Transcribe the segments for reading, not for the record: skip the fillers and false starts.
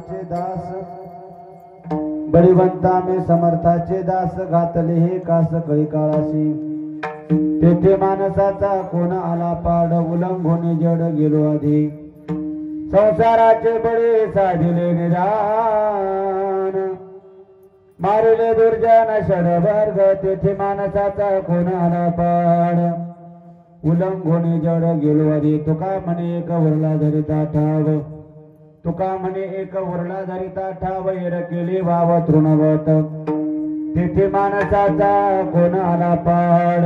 समर्थाचे दास बळीवंता मी समर्थाचे दास घातले हे कास कळी काळाशी तेथे माणसाचा कोण आला पाड उलंघून जड गेलो आधी संसाराचे बळे साधिले निरान मारिले दुर्जन षडवर्ग तेथे माणसाचा कोण आला पाड उलंघून जड गेलो आधी तुका म्हणे एक वरला धरिता ठाव तुका म्हणे एक वरला धरिता ठाव येर केली वाव तृणवत तेथे माणसाचा कोण आला पाड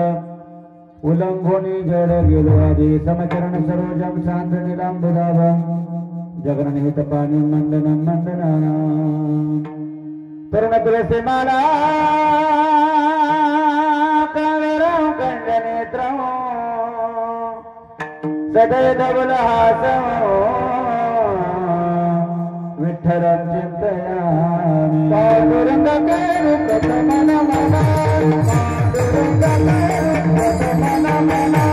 उलंघोनी जड गेलो आधी समचरण सरोजम शांत निलांबुदाभं जगननिहित पाणी मंडनं मंडनाना तरुण तुलसी माला कावेरं कंडनेत्रं सदैव धवल हासं विठ्ठलं चिंतयामि पांडुरंग करू प्रथमन मना पांडुरंग करू प्रथमन मना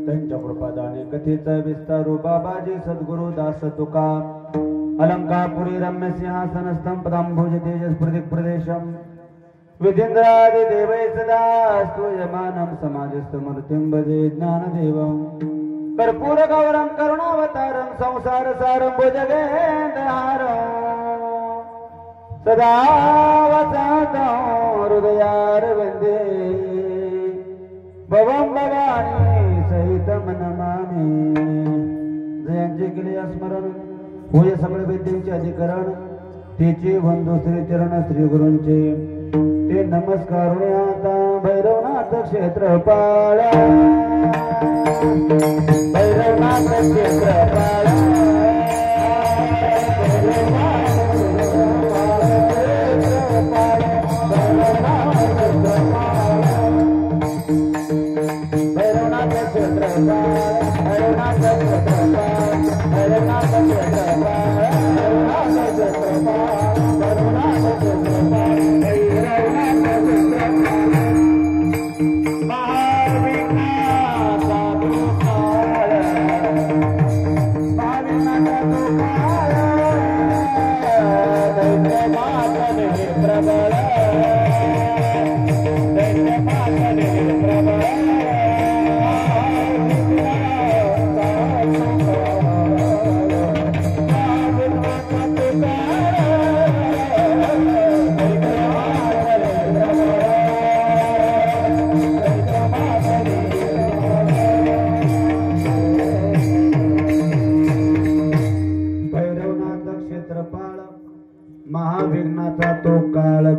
त्यांच्या कृपादाने कथेचा विस्तारू बाबाजी सद्गुरु दास तुका अलंकापुरी रम्य सिंहासन स्तंभदांभुज तेजस प्रदीप प्रदेशम विधींद्रादि देवै सदा स्तूयमानं समाधिस्थ मूर्तिं भजे ज्ञानदेवं कर्पूर गौरं करुणावतारं संसार सारं भुजगेन्द्रहारं सदा वसतं हृदयारविन्दे भवं भवानी सहितं नमामि जयांचे केले स्मरण होय सगळे विद्येचे अधिकरण तेचे वंदू श्री चरण श्री गुरूंचे ते नमस्कार आता भैरवनाथ क्षेत्रपाळ भैरवनाथ क्षेत्रपाळ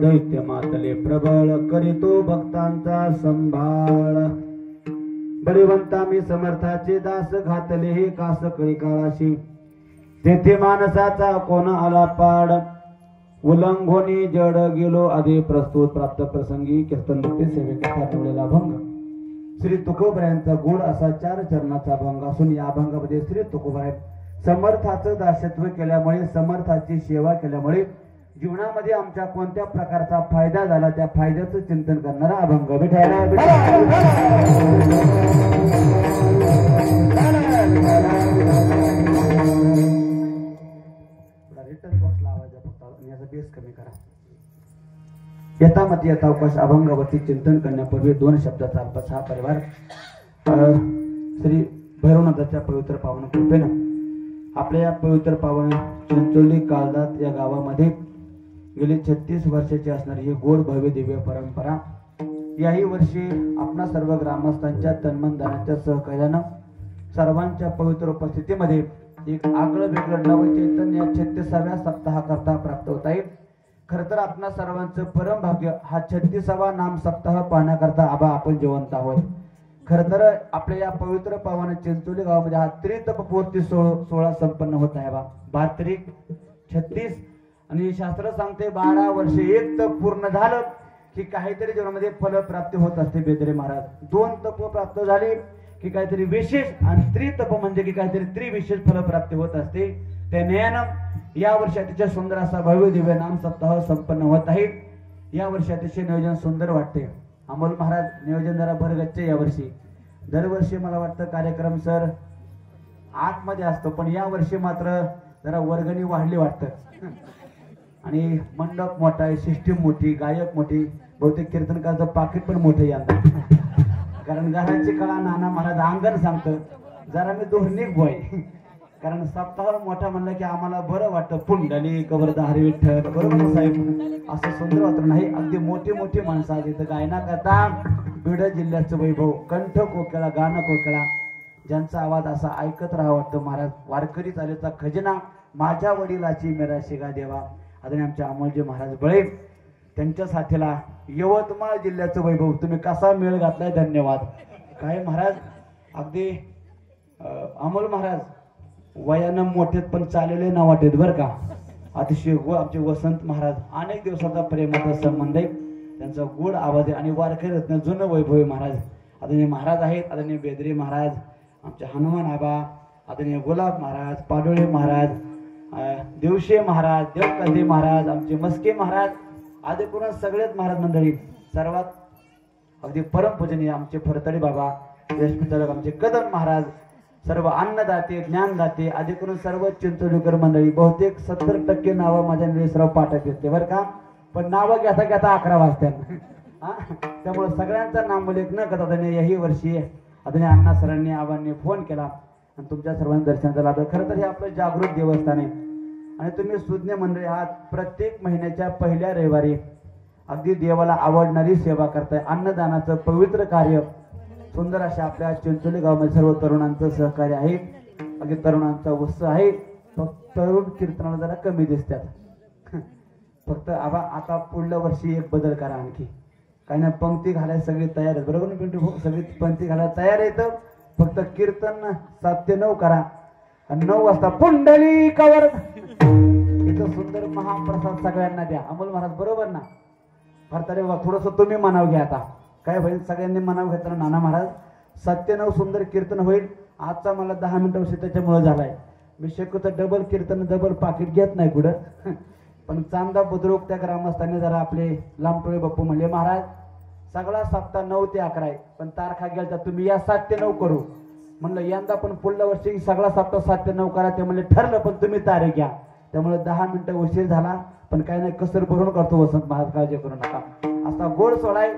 दैत्य मातले प्रबळ करीतो भक्तांचा संभाळ बळीवंता मी समर्थाचे दास घातले हे कास कळी काळाशी तेथे माणसाचा कोण आला पाड उलंघोनी जड गेलो आधी प्रस्तुत प्राप्त प्रसंगी कीर्तन भक्ती सेवेकरता ठेवलेला भंग श्री तुकोबरायांचा गोड असा 4 चरणाचा भंग असून या भंगामध्ये श्री तुकोबराय समर्थाचं दासत्व केल्यामुळे समर्थाची सेवा केल्यामुळे जीवनामध्ये आमच्या कोणत्या प्रकारचा फायदा झाला त्या फायद्याचं चिंतन करणारा अभंग विठाला विठाला बेस कमी करा. यथामती यथावकाश अभंगावरती चिंतन करण्यापूर्वी 2 शब्दाचा अल्पच हा परिवार श्री भैरवनाथाच्या पवित्र पावन कृपेनं आपल्या या पवित्र पावन चिंचोली काळदात या गावामध्ये गेली 36 वर्षाची असणारी ही गोड भव्य दिव्य परंपरा याही वर्षी आपणा सर्व ग्रामस्थांच्या तन्मनदानाच्या सहकार्यानं सर्वांच्या पवित्र उपस्थितीमध्ये एक आगळं वेगळं नवचैतन्य 36व्या सप्ताहाकरता प्राप्त होत आहे. खरं तर आपणा सर्वांचं परम भाग्य हा 36वा नाम सप्ताह पाहण्याकरता आबा आपण जिवंत आहोत. खरं तर आपल्या या पवित्र पावन चिंचोली गावामध्ये हा त्रितपपूर्ती सोहळा संपन्न होत आहे. 12 36 आणि शास्त्र सांगते 12 वर्ष एक तप पूर्ण झालं की काहीतरी जीवनामध्ये फलप्राप्ती होत असते. बेदरे महाराज 2 तप प्राप्त झाली की काहीतरी विशेष आणि त्रितप म्हणजे की काहीतरी त्रिविशेष फलप्राप्ती होत असते. त्या न्यायानं या वर्षी अतिशय सुंदर असा भव्य दिव्य नाम सप्ताह संपन्न होत आहे. या वर्षी अतिशय नियोजन सुंदर वाटते. अमोल महाराज नियोजन जरा भरगच्चे या वर्षी. दरवर्षी मला वाटतं कार्यक्रम सर आतमध्ये असतो पण या वर्षी मात्र जरा वर्गणी वाढली वाटतं. आणि मंडप मोठा आहे, सिस्टीम मोठी, गायक मोठी, बहुतेक कीर्तनकाचं पाकिट पण मोठं यंदा. कारण घराची कळा नाना महाराज अंगण सांगतं जरा मी दोन्ही बॉय. कारण सप्ताह मोठा म्हणलं की आम्हाला बरं वाटतं. पुंडली कबरदार विठ्ठल बरोबर साहेब असं सुंदर वाटतं. नाही अगदी मोठी मोठी माणसं आहेत इथं गायना करता. बीड जिल्ह्याचं वैभव कंठ कोकिळा गाणं कोकिळा ज्यांचा आवाज असा ऐकत राहा वाटतं. महाराज वारकरी चालेचा खजिना माझ्या वडिलाची मेरा शिगा देवा आदरणीय आमच्या अमोलजी महाराज बळे त्यांच्या साथीला यवतमाळ जिल्ह्याचं वैभव तुम्ही कसा मेळ घातलाय. धन्यवाद. काय महाराज अगदी अमोल महाराज वयानं मोठेत पण चाललेले ना वाटेत बरं का. अतिशय आमचे वसंत महाराज अनेक दिवसाचा प्रेमाचा संबंध आहे. त्यांचा गोड आवाज आहे आणि वारकरी रत्न जुनं वैभव आहे. महाराज आदरणीय महाराज आहेत. आदरणीय बेदरे महाराज, आमचे हनुमान आबा, आदरणीय गुलाब महाराज, पाडोळे महाराज, देवशे महाराज, देवकंदे महाराज, आमचे मस्के महाराज आदी करून सगळेच महाराज मंडळी. सर्वात अगदी परमपूजनीय आमचे फरतडे बाबा, यशपितळक आमचे कदम महाराज, सर्व अन्नदाते ज्ञानदाते आदी करून सर्व चिंचोलीकर मंडळी. बहुतेक 70% नावं माझ्या निलेशराव पाठक येते बरं का. पण नावं घेता घेता 11 वाजता. त्यामुळे सगळ्यांचा नामोल्लेख न करता त्यांनी याही वर्षी आदरणीय अण्णा सरांनी आबांनी फोन केला आणि तुमच्या सर्वांना दर्शनाचा लाभ. खरं तर हे आपलं जागृत देवस्थान आहे आणि तुम्ही सुज्ञ मंडळी आहात. प्रत्येक महिन्याच्या पहिल्या रविवारी अगदी देवाला आवडणारी सेवा करताय. अन्नदानाचं पवित्र कार्य सुंदर अशा आपल्या चिंचोली गावामध्ये सर्व तरुणांचं सहकार्य आहे. अगदी तरुणांचा उत्साह आहे. फक्त तरुण कीर्तनाला जरा कमी दिसतात. फक्त आबा आता पुढल्या वर्षी एक बदल करा आणखी. काही नाही पंक्ती घालायला सगळी तयार आहेत बरोबर ना पिंटू भाऊ. सगळी पंक्ती घालायला तयार आहेत. फक्त कीर्तन 7 ते 9 करा आणि 9 वाजता पुंडली कवर इथं सुंदर महाप्रसाद सगळ्यांना द्या. अमोल महाराज बरोबर ना. भरतारे थोडस तुम्ही मनाव घ्या. आता काय होईल सगळ्यांनी मनाव घेताना नाना महाराज 7 ते 9 सुंदर कीर्तन होईल. आजचा मला 10 मिनिटं उशीर त्याच्यामुळे झालाय. मी शक्यतो डबल कीर्तन डबल पाकिट घेत नाही कुठं. पण चांदा बुद्रुक त्या ग्रामस्थांनी जरा आपले लांबटोळे बाप्पू म्हणले महाराज सगळा सप्ताह 9 ते 11 आहे पण तारखा गेलता तुम्ही या 7 ते 9 करू. म्हणलं यंदा पण पुढल्या वर्षी सगळा सप्ताह 7 ते 9 करा. ते म्हणले ठरलं पण तुम्ही तारीख घ्या. त्यामुळे 10 मिनिटं उशीर झाला पण काही नाही कसर भरून करतो वसंत महाराज काळजी करू नका. असा गोड सोडाय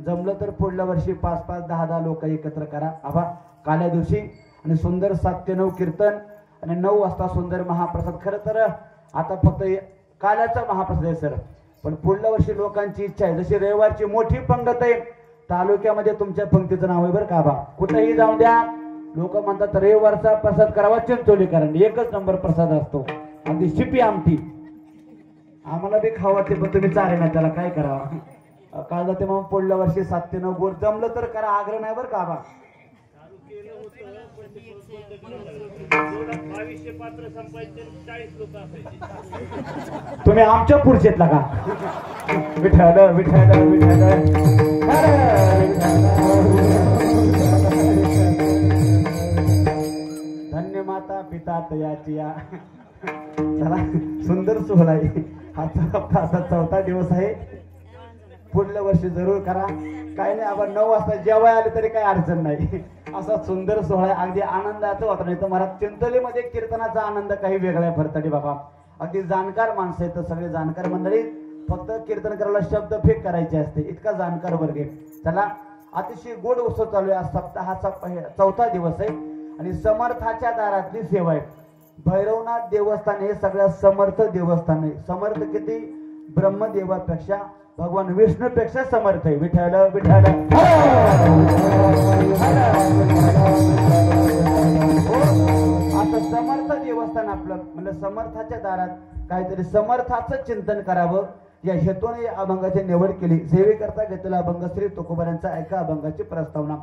जमलं तर पुढल्या वर्षी 5-5 10-10 लोक एकत्र करा. आबा काल्या दिवशी आणि सुंदर 7 ते 9 कीर्तन आणि 9 वाजता सुंदर महाप्रसाद. खरं तर आता फक्त काल्याचा महाप्रसाद आहे सर पण पुढल्या वर्षी लोकांची इच्छा आहे. जशी रविवारची मोठी पंगत आहे तालुक्यामध्ये तुमच्या पंक्तीचं नाव आहे बरं का. आबा कुठेही जाऊन द्या लोक म्हणतात रविवारचा प्रसाद करावा चिंचोलीकरांनी. एकच नंबर प्रसाद असतो. अगदी शिपी आमटी आम्हाला बी खावा ते पण तुम्ही चारे नाही त्याला काय करावं. काल जाते मग पुढल्या वर्षी 7 ते 9 गोड जमलं तर करा. आग्रह नाही बरं का. आबा तुम्ही आमच्या पुढचेतला का. विठ्ठल विठ्ठल विठ्ठल धन्य माता पिता तयाची या. चला सुंदर सोहळा आहे. हा 4था दिवस आहे. पुढल्या वर्षी जरूर करा. काही नाही आपण 9 वाजता जेवाय आले तरी काही अडचण नाही. असा सुंदर सोहळा अगदी आनंदाचं वातावरण. तर महाराज चिंचोलीमध्ये कीर्तनाचा आनंद काही वेगळा आहे. भरतडे बाबा अगदी जाणकार माणसं आहेत, सगळे जाणकार मंडळी, फक्त कीर्तन करायला शब्द फेक करायचे असते, इतका जाणकार वर्ग आहे. चला, अतिशय गोड उत्सव चालू आहे. आज सप्ताहाचा चौथा दिवस आहे आणि समर्थाच्या दारातली सेवा आहे. भैरवनाथ देवस्थान हे सगळ्यात समर्थ देवस्थान आहे. समर्थ किती? ब्रह्मदेवापेक्षा, भगवान विष्णूपेक्षा समर्थ आहे. विठ्ठल विठ्ठल. असं समर्थ देवस्थान आपलं, म्हणजे समर्थाच्या दारात काहीतरी समर्थाचं चिंतन करावं या हेतूने या अभंगाची निवड केली. सेवेकरता घेतलेला अभंग श्री तुकोबारांचा ऐका अभंगाची प्रस्तावना.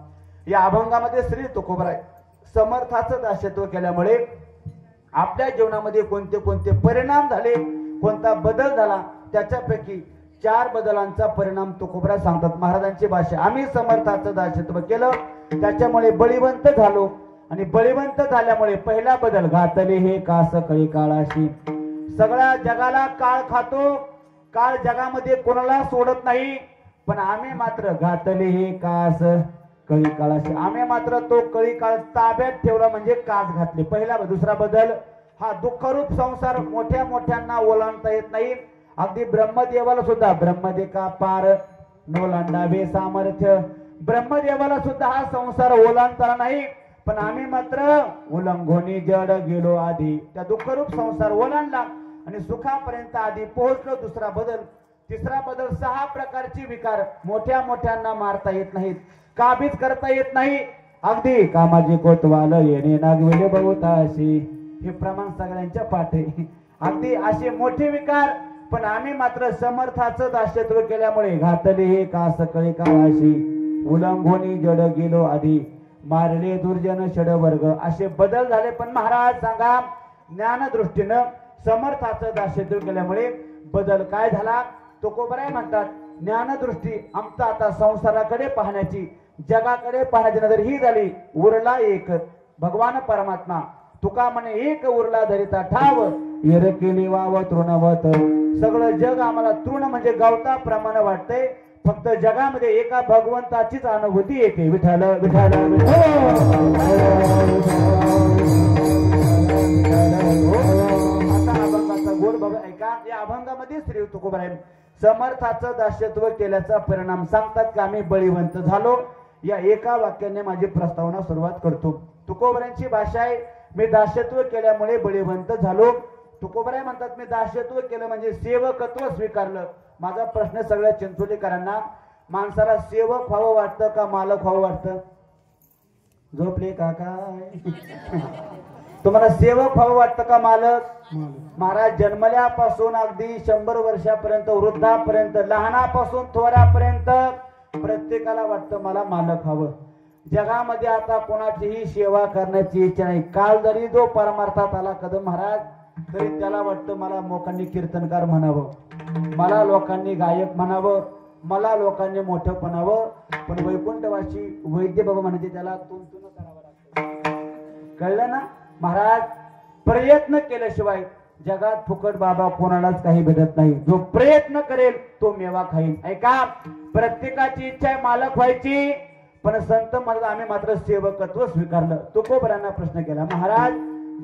या अभंगामध्ये श्री तुकोबाराय समर्थाचं दास्यत्व केल्यामुळे आपल्या जीवनामध्ये कोणते कोणते परिणाम झाले, कोणता बदल झाला, त्याच्यापैकी 4 बदलांचा परिणाम तुकोबरा सांगतात. महाराजांची भाषा, आम्ही समर्थाचं दास्यत्व केलं त्याच्यामुळे बळीवंत झालो आणि बळीवंत झाल्यामुळे पहिला बदल, घातले हे कास कळी काळाशी. सगळ्या जगाला काळ खातो, काळ जगामध्ये कोणाला सोडत नाही, पण आम्ही मात्र घातले हे कास कळी काळाशी. आम्ही मात्र तो कळी काळ ताब्यात ठेवला, म्हणजे कास घातले. पहिला. दुसरा बदल, हा दुःखरूप संसार मोठ्या मोठ्यांना ओलांडता येत नाही. अगदी ब्रह्मदेवाला सुद्धा ब्रह्मदेका पार नोलांडावे सामर्थ्य. ब्रह्मदेवाला सुद्धा हा संसार ओलांडता नाही, पण आम्ही मात्र उल्लंघोनी जड गेलो आधी. त्या दुःखरूप संसार ओलांडला आणि सुखापर्यंत आधी पोहोचलो. दुसरा बदल. तिसरा बदल, 6 प्रकारची विकार मोठ्या मोठ्यांना मारता येत नाहीत, काबीज करता येत नाही. अगदी कामाची कोतवाल येणे नागविले बहुताशी, हे प्रमाण सगळ्यांच्या पाठे. अगदी असे मोठे विकार, पण आम्ही मात्र समर्थाचं दास्यत्व केल्यामुळे घातले हे कास कळी काळाशी, उल्लंघोनी जड गेलो आधी, मारले दुर्जन षड वर्ग. असे बदल झाले. पण महाराज सांगा, ज्ञानदृष्टीनं समर्थाचं दास्यत्व केल्यामुळे बदल काय झाला? तुकोबराय म्हणतात, ज्ञानदृष्टी आमचा आता संसाराकडे पाहण्याची, जगाकडे पाहण्याची नजर ही झाली. उरला एक भगवान परमात्मा. तुका म्हणे एक उरला धरिता ठाव, येर केली वाव तृणवत. सगळं जग आम्हाला तृण म्हणजे गवता प्रमाणे वाटतंय, फक्त जगामध्ये एका भगवंताचीच अनुभूती येते. विठ्ठल विठ्ठल आता अभंगाचा गोड बघा, ऐका. या अभंगामध्ये श्री तुकोबाराय समर्थाचं दास्यत्व केल्याचा परिणाम सांगतात की आम्ही बळीवंत झालो. या एका वाक्याने माझी प्रस्तावना सुरुवात करतो. तुकोबारायांची भाषा आहे, मी दास्यत्व केल्यामुळे बळीवंत झालो. तुकोबाराय म्हणतात, मी दास्यत्व केलं म्हणजे सेवकत्व स्वीकारलं. माझा प्रश्न सगळ्या चिंचोलीकरांना, माणसाला सेवक व्हावं वाटतं का मालक व्हावं वाटतं? झोपले काका? तुम्हाला सेवक व्हावं वाटतं का मालक? महाराज जन्मल्यापासून अगदी 100 वर्षापर्यंत, वृद्धापर्यंत, लहानापासून थोरापर्यंत प्रत्येकाला वाटतं मला मालक व्हावं. जगामध्ये आता कोणाचीही सेवा करण्याची इच्छा नाही. काल जरी जो परमार्थात आला कदम महाराज, तरी त्याला वाटतं मला लोकांनी कीर्तनकार म्हणावं, मला लोकांनी गायक म्हणावं, मला लोकांनी मोठं म्हणावं. पण वैकुंठवासी वैद्य बाबा म्हणजे त्याला तुंतुन करावं लागतं. कळलं ना महाराज? प्रयत्न केल्याशिवाय जगात फुकट बाबा कोणालाच काही भेटत नाही. जो प्रयत्न करेल तो मेवा खाईल. ऐका, प्रत्येकाची इच्छा आहे मालक व्हायची, पण संत महाराज आम्ही मात्र सेवकत्व स्वीकारलं. तुकोबारांना प्रश्न केला, महाराज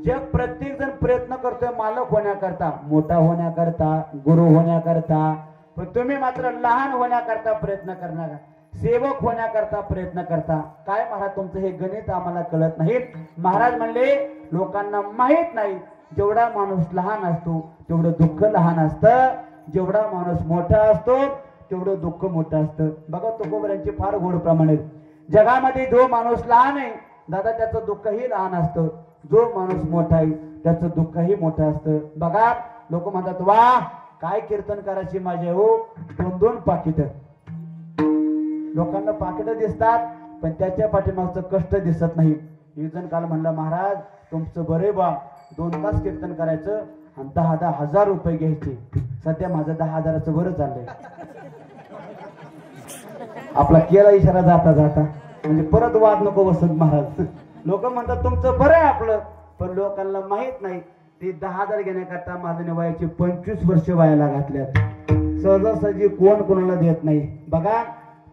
जग प्रत्येक जण प्रयत्न करतोय मालक होण्याकरता, मोठा होण्याकरता, गुरु होण्याकरता, पण तुम्ही मात्र लहान होण्याकरता प्रयत्न करणार, सेवक होण्याकरता प्रयत्न करता. काय महाराज तुमचं हे गणित आम्हाला कळत नाही. महाराज म्हणले, लोकांना माहित नाही जेवढा माणूस लहान असतो तेवढं दुःख लहान असतं, जेवढा माणूस मोठा असतो तेवढं दुःख मोठं असतं. बघा तुकोबारांची फार गोड प्रमाणे, जगामध्ये जो माणूस लहान आहे दादा त्याचं दुःखही लहान असतं, जो माणूस मोठा आहे त्याचं दुःखही मोठं असतं. बघा लोक म्हणतात, वा काय कीर्तन करायची माझे हो, 2-2 पाकिट. लोकांना पाकिट दिसतात पण त्याच्या पाठीमागचं कष्ट दिसत नाही. एक जण काल म्हणला, महाराज तुमचं बरे बा, 2 तास कीर्तन करायचं आणि 10-10 हजार रुपये घ्यायचे. सध्या माझं 10 हजाराचं बरं चाललंय. आपला केला इशारा जाता जाता, म्हणजे परत वाद नको बसत महाराज. लोक म्हणतात तुमचं बरं आहे आपलं, पण लोकांना माहित नाही ते 10,000 घेण्याकरता माझ्या वयाची 25 वर्ष वयाला घातल्यात. सहजासहजी कोण कोणाला देत नाही. बघा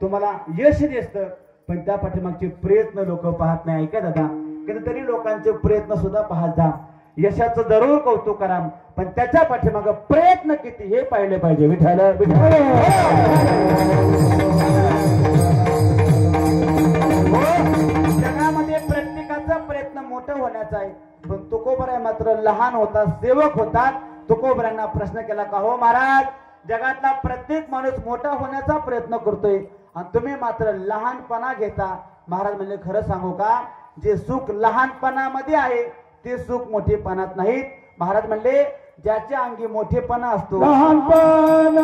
तुम्हाला यश दिसतं पण त्या पाठीमागचे प्रयत्न लोक पाहत नाही. ऐका दादा, कधीतरी लोकांचे प्रयत्न सुद्धा पाहत जा. यशाचं जरूर कौतुक करा, पण त्याच्या पाठीमागे प्रयत्न किती हे पाहिले पाहिजे. विठ्ठल विठ्ठल. जगामध्ये प्रत्येकाचा प्रयत्न मोठं होण्याचा आहे, पण तुकोबराय मात्र लहान होता, सेवक होतात. तुकोबरायांना प्रश्न केला का हो महाराज, जगातला प्रत्येक माणूस मोठा होण्याचा प्रयत्न करतोय आणि तुम्ही मात्र लहानपणा घेता. महाराज म्हणले खरं सांगू का, जे सुख लहानपणामध्ये आहे ते सुख मोठेपणात नाहीत. महाराज म्हणले ज्याच्या अंगी मोठेपणा असतो, लहानपण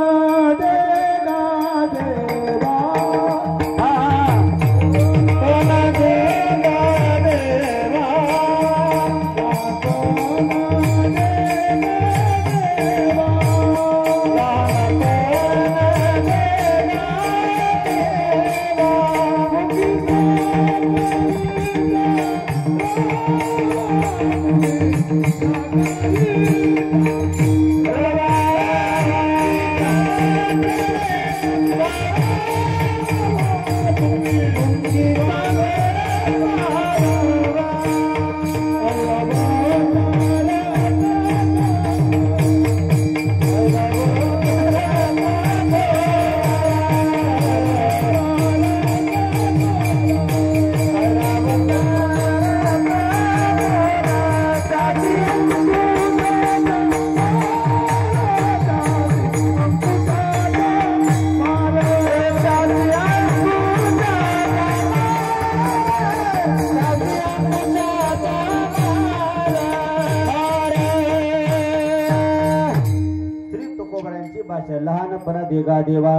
देगा देवा लहानपणा देगा देवा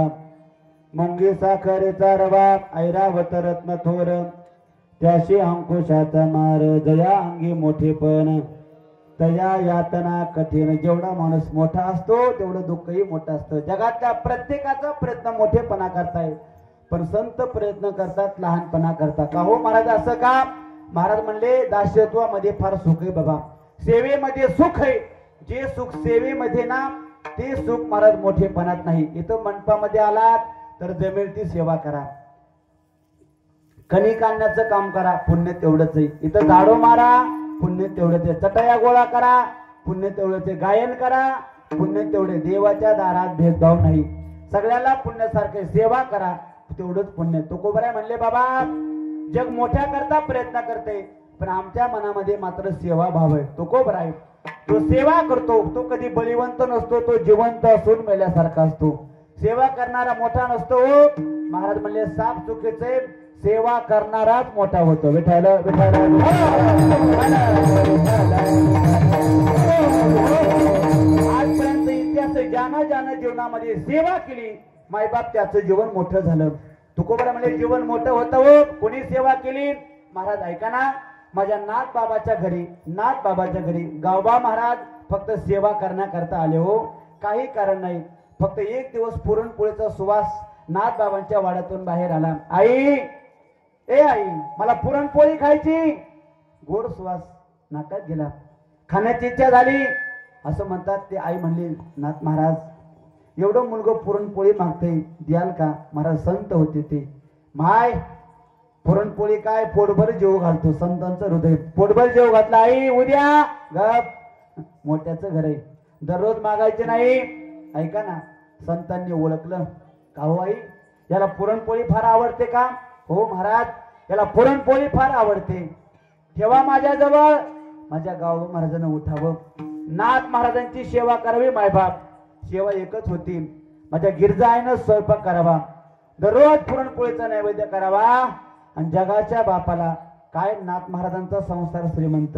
मुंगी साखरेचा रवा ऐरावत रत्न थोर त्याशी अंकुशाचा मार जया अंगी मोठेपण तया यातना कठीण. जेवढा माणूस मोठा असतो तेवढं दुःखही मोठं असतं. जगातल्या प्रत्येकाचा प्रयत्न मोठेपणा करताय, पण संत प्रयत्न करतात लहानपणा करतात. का हो महाराज असं का? महाराज म्हणले दास्यत्वामध्ये फार सुख आहे बाबा, सेवेमध्ये सुख आहे. जे सुख सेवेमध्ये ना ते सुख महाराज मोठेपणात नाही. इथं मंडपामध्ये आलात तर जमेल ती सेवा करा, कणिक आणण्याचं काम करा, पुण्य तेवढंच आहे. इथं झाडो मारा, पुण्य तेवढंच आहे. चटया गोळा करा, पुण्य तेवढंच आहे. गायन करा, पुण्य तेवढे. देवाच्या दारात भेदभाव नाही, सगळ्याला पुण्यासारखे सेवा करा, तेवढंच पुण्य. तुकोबराय म्हणले बाबा जग मोठ्या करता प्रयत्न करते, पण आमच्या मनामध्ये मात्र सेवा भाव आहे. तुकोबराय तो सेवा करतो, तो कधी बलिवंत नसतो, तो जिवंत असून मेल्यासारखा असतो. सेवा करणारा मोठा नसतो. महाराज म्हणले साप चुकीचे, सेवा करणाराच मोठा होतो. विठ्ठल विठ्ठल. आजपर्यंत इतिहास ज्यानं जीवनामध्ये सेवा केली मायबाप त्याचं जीवन मोठं झालं. तुकोबरा म्हणजे जीवन मोठं होतं हो. कोणी सेवा केली? महाराज ऐका ना, माझ्या नाथ बाबाच्या घरी गावबा महाराज फक्त सेवा करण्याकरता आले हो, काही कारण नाही. फक्त एक दिवस पुरणपोळीचा सुवास नाथ बाबांच्या वाड्यातून बाहेर आला. आई, ए आई, मला पुरणपोळी खायची. गोड सुवास नाकात गेला, खाण्याची इच्छा झाली असं म्हणतात ते. आई म्हणली नाथ महाराज एवढं मुलगं पुरणपोळी मागते, द्याल का? महाराज संत होते ते. माय पुरणपोळी काय पोटभर जेव घालतो, संतांचं हृदय पोटभर जेव घातला. आई उद्या गप, मोठ्याचं घर आहे, दररोज मागायचे नाही. ऐका ना, संतांनी ओळखलं का हो आई याला पुरणपोळी फार आवडते का? हो महाराज याला पुरणपोळी फार आवडते, ठेवा माझ्याजवळ. माझ्या गाव महाराजांना उठावं, नाथ महाराजांची सेवा करावी. मायबाप सेवा एकच होती, माझ्या गिरजाईनं स्वयंपाक करावा, दररोज पुरणपोळीचा नैवेद्य करावा. आणि जगाच्या बापाला काय नाथ महाराजांचा संसार श्रीमंत,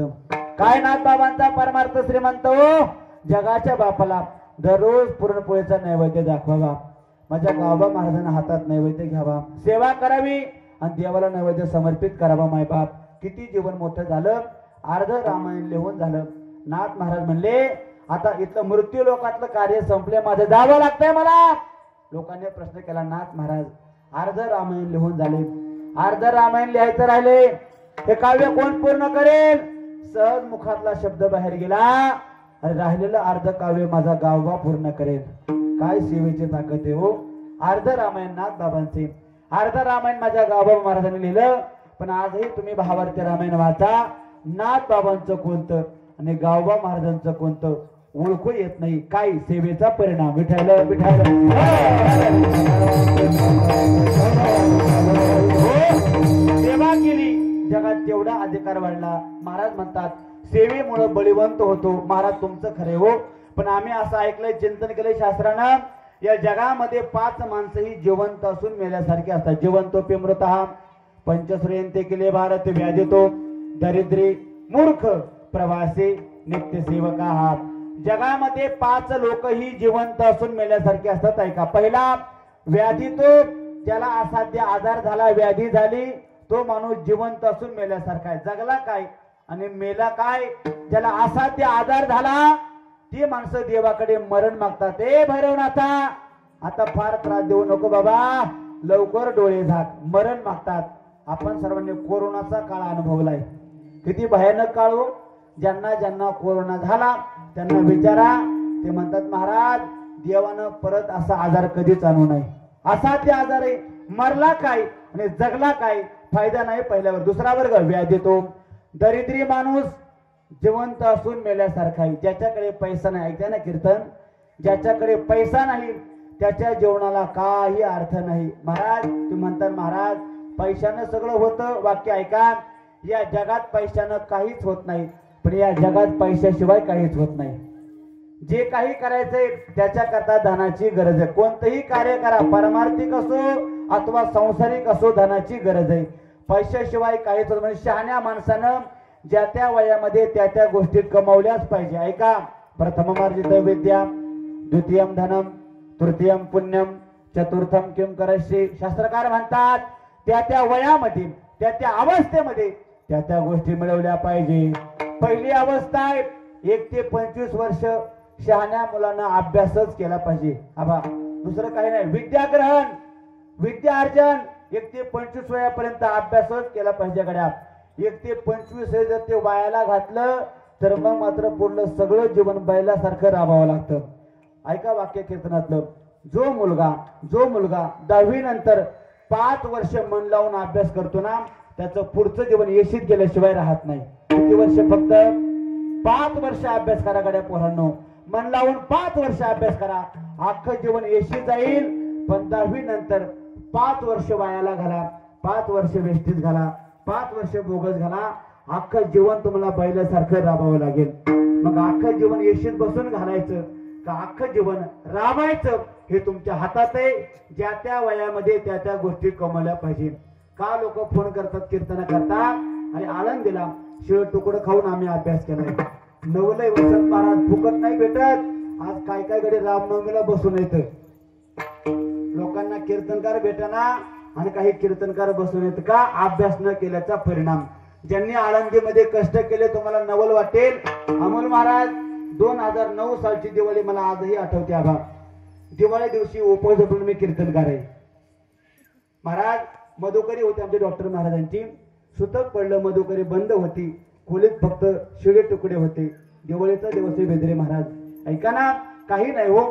काय नाथ बाबांचा परमार्थ श्रीमंत हो. जगाच्या बापाला दररोज पुरणपोळीचा नैवेद्य दाखवावा, माझ्या गावबा महाराजांना हातात नैवेद्य घ्यावा, सेवा करावी आणि देवाला नैवेद्य समर्पित करावा. मायबाप किती जीवन मोठं झालं. अर्ध रामायण लिहून झालं. नाथ महाराज म्हणले आता इथलं मृत्यू लोकातलं कार्य संपले, माझं जावं लागतंय मला. लोकांनी प्रश्न केला नाथ महाराज अर्ध रामायण लिहून झाले, अर्ध रामायण लिहायचं राहिले, हे काव्य कोण पूर्ण करेल? सहज मुखातला शब्द बाहेर गेला, आणि राहिलेलं अर्ध काव्य माझा गावबा पूर्ण करेल. काय सेवेची ताकद आहे हो. अर्ध रामायण नाथ बाबांचे, अर्ध रामायण माझ्या गावबा महाराजांनी लिहिलं. पण आजही तुम्ही भावार्थी रामायण वाचा, नाथ बाबांचं कोणतं आणि गावबा महाराजांचं कोणतं ओळखू येत नाही. काय सेवेचा परिणाम. विठायला विठायला सेवा केली जगात तेवढा अधिकार वाढला. महाराज म्हणतात सेवेमुळे बळीवंत होतो. महाराज तुमचं खरे हो, पण आम्ही असं ऐकलंय, चिंतन केलंय शास्त्रानं, या जगामध्ये 5 माणसं ही जिवंत असून मेल्यासारखे असतात. जिवंतोपि मृतः पंचश्रेयंते केले भारत व्याधितो दरिद्री मूर्ख प्रवासी नित्य सेवका. जगामध्ये 5 लोक ही जिवंत असून मेल्यासारखे असतात. ऐका, पहिला व्याधी, तो ज्याला असाध्य आजार झाला, व्याधी झाली, तो माणूस जिवंत असून मेल्यासारखा आहे. जगला काय आणि मेला काय? ज्याला असाध्य आजार झाला ती माणसं देवाकडे मरण मागतात. ए भैरवनाथा, आता फार त्रास देऊ नको बाबा, लवकर डोळे झाक, मरण मागतात. आपण सर्वांनी कोरोनाचा काळ अनुभवलाय. किती भयानक काळ हो. ज्यांना ज्यांना कोरोना झाला त्यांना विचारा, ते म्हणतात महाराज देवानं परत असा आजार कधीच आणू नये. असाध्य आजार आहे. मरला काय आणि जगला काय? फायदा नाही. पहिल्यावर. दुसरा वर्ग व्याधी, तो दरिद्री माणूस जिवंत असून मेल्यासारखा आहे. ज्याच्याकडे पैसा नाही, ऐकता ना कीर्तन, ज्याच्याकडे पैसा नाही त्याच्या जीवनाला काही अर्थ नाही. महाराज तुम्ही म्हणतात महाराज पैशानं सगळं होतं. वाक्य ऐका, या जगात पैशानं काहीच होत नाही, पण या जगात पैशाशिवाय काहीच होत नाही. जे काही करायचंय त्याच्याकरता धनाची गरज आहे. कोणतंही कार्य करा, पारमार्थिक असो अथवा सांसारिक असो, धनाची गरज आहे. पैशाशिवाय काहीच होत. म्हणजे शहाण्या माणसानं ज्या त्या वयामध्ये त्या त्या गोष्टी कमावल्याच पाहिजे. ऐका, प्रथममार्जित विद्या, द्वितीयम धनम, तृतीयम पुण्यम, चतुर्थम किम करशी. शास्त्रकार म्हणतात त्या त्या वयामध्ये त्या त्या अवस्थेमध्ये त्या त्या गोष्टी मिळवल्या पाहिजे. पहिली अवस्था आहे 1 ते 25 वर्ष शहाण्या मुलांना अभ्यासच केला पाहिजे. आबा दुसरं काही नाही. विद्याग्रहण, विद्यार्जन 1 ते 25 वयापर्यंत अभ्यासच केला पाहिजे. गड्या 1 ते 25 हे जर ते वायाला घातलं तर मग मात्र पूर्ण सगळं जीवन बैलासारखं राबावं लागतं. ऐका वाक्य कीर्तनातलं, जो मुलगा 10वी नंतर 5 वर्ष मन लावून अभ्यास करतो ना, त्याचं पुढचं जीवन येशीत गेल्याशिवाय राहत नाही. किती वर्ष? फक्त 5 वर्ष अभ्यास करा गड्या पोरांनो. मन लावून 5 वर्ष अभ्यास करा, अख्खं जीवन येशीत जाईल. पण 10वी नंतर 5 वर्ष वायाला घाला, 5 वर्ष वेस्टीज घाला, 5 वर्ष बोगस घाला, अख्खं जीवन तुम्हाला बैलासारखं राबावं लागेल. मग अख्खं जीवन येशीत बसून घालायचं का अख्खं जीवन राबायचं हे तुमच्या हातात आहे. ज्या त्या वयामध्ये त्या त्या गोष्टी कमवल्या पाहिजे. का लोक फोन करतात कीर्तन करतात आणि आनंदीला शिळ तुकडं खाऊन आम्ही अभ्यास केलाय. नवलय वसंत महाराज फुकट नाही भेटत. आज काय काय कडे रामनवमीला बसून येत लोकांना कीर्तनकार भेटना आणि काही कीर्तनकार बसून येत का? अभ्यास न केल्याचा परिणाम. ज्यांनी आळंदीमध्ये कष्ट केले तुम्हाला नवल वाटेल. अमोल महाराज 2009 सालची दिवाळी मला आजही आठवते. आबा दिवाळी दिवशी उपवास झोपून मी कीर्तनकार आहे. महाराज मधुकरी होते आमचे डॉक्टर महाराजांची. सुतक पडलं, मधुकरी बंद होती, खोलीत फक्त शिळे तुकडे होते. दिवाळीचा दिवस बेदरे महाराज. ऐका ना, काही नाही हो.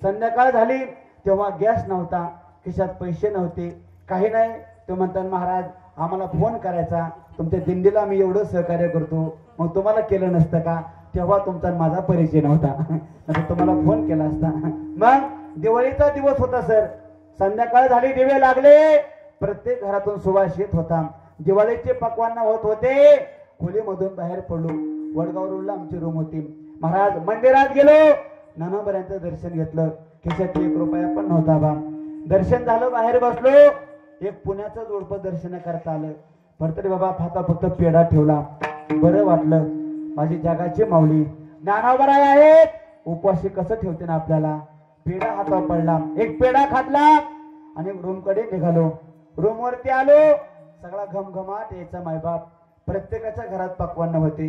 संध्याकाळ झाली तेव्हा गॅस नव्हता, खिशात पैसे नव्हते, काही नाही. ते म्हणतात महाराज आम्हाला फोन करायचा, तुमच्या दिंडीला आम्ही एवढं सहकार्य करतो, मग तुम्हाला केलं नसतं का? तेव्हा तुमचा माझा परिचय नव्हता, तुम्हाला फोन केला असता. मग दिवाळीचा दिवस होता सर. संध्याकाळ झाली, दिवे लागले, प्रत्येक घरातून सुवास येत होता. दिवाळीचे पक्वान्न होत होते. खोलीमधून बाहेर पडलो. वडगाव रोडला आमची रूम होती. महाराज मंदिरात गेलो, नानाबऱ्यांचं दर्शन घेतलं. खिशात 1 रुपया पण नव्हता. बा दर्शन झालं, बाहेर बसलो. एक पुण्याचं जोडपं दर्शन करता आलं. भरतरी बाबा फाता फक्त पेढा ठेवला. बरं वाटलं. माझी जगाची माऊली ज्ञानोबराय आहेत. उपवासी कसं ठेवते ना आपल्याला. पेढा हातावर पडला, एक पेढा खातला आणि रूम कडे निघालो. रूम वरती आलो, सगळा घमघमाट यायचा. मायबाप प्रत्येकाच्या घरात पक्वान्न होते,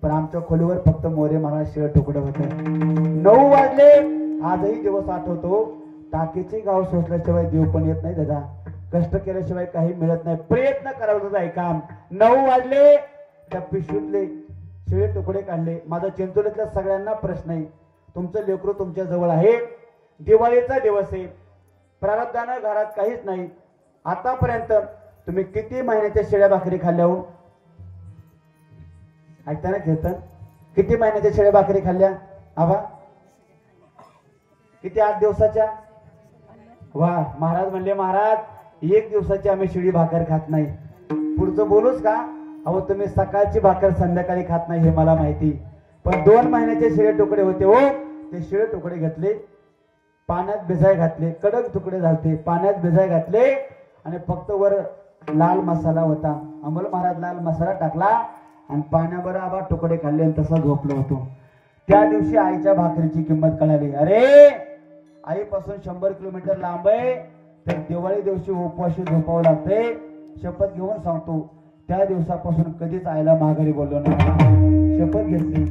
पण आमच्या खोलीवर फक्त मोरे महाराज शिळ तुकडं होते. 9 वाजले. आजही दिवस आठवतो. टाकीचे गाव सोसल्याशिवाय देव पण येत नाही दादा. कष्ट केल्याशिवाय काही मिळत नाही. प्रयत्न करावं दादा. काम 9 वाजले. त्या पिशवीतले शिळे तुकडे काढले. माझा चिंचोलीतल्या सगळ्यांना प्रश्न आहे, तुमचं लेकरू तुमच्या जवळ आहे, दिवाळीचा दिवस आहे, प्रारब्धानं घरात काहीच नाही. आतापर्यंत तुम्ही किती महिन्याच्या शिळ्या भाकरी खाल्ल्या हो? ऐकता ना कीर्तन? किती महिन्याच्या शेळ्या भाकरी खाल्ल्या आबा? किती? 8 दिवसाच्या? वा, महाराज म्हणले महाराज 1 दिवसाची आम्ही शिळी भाकर खात नाही. पुढचं बोलूच का? अहो तुम्ही सकाळची भाकर संध्याकाळी खात नाही हे मला माहिती, पण 2 महिन्याचे शिळे तुकडे होते हो. ते शिळे तुकडे घेतले, पाण्यात भिजाय घातले, कडक तुकडे झालते, पाण्यात भिजाय घातले आणि फक्त वर लाल मसाला होता. अंमल महाराज लाल मसाला टाकला आणि पाण्यावर आबा तुकडे खाल्ले आणि तसा झोपलो होतो. त्या दिवशी आईच्या भाकरीची किंमत कळाली. अरे आईपासून 100 किलोमीटर लांब आहे, तर दिवाळी दिवशी उपवाशी झोपावं लागते. शपथ घेऊन सांगतो, त्या दिवसापासून कधीच आईला माघारी बोललो नाही. शपथ घेतली.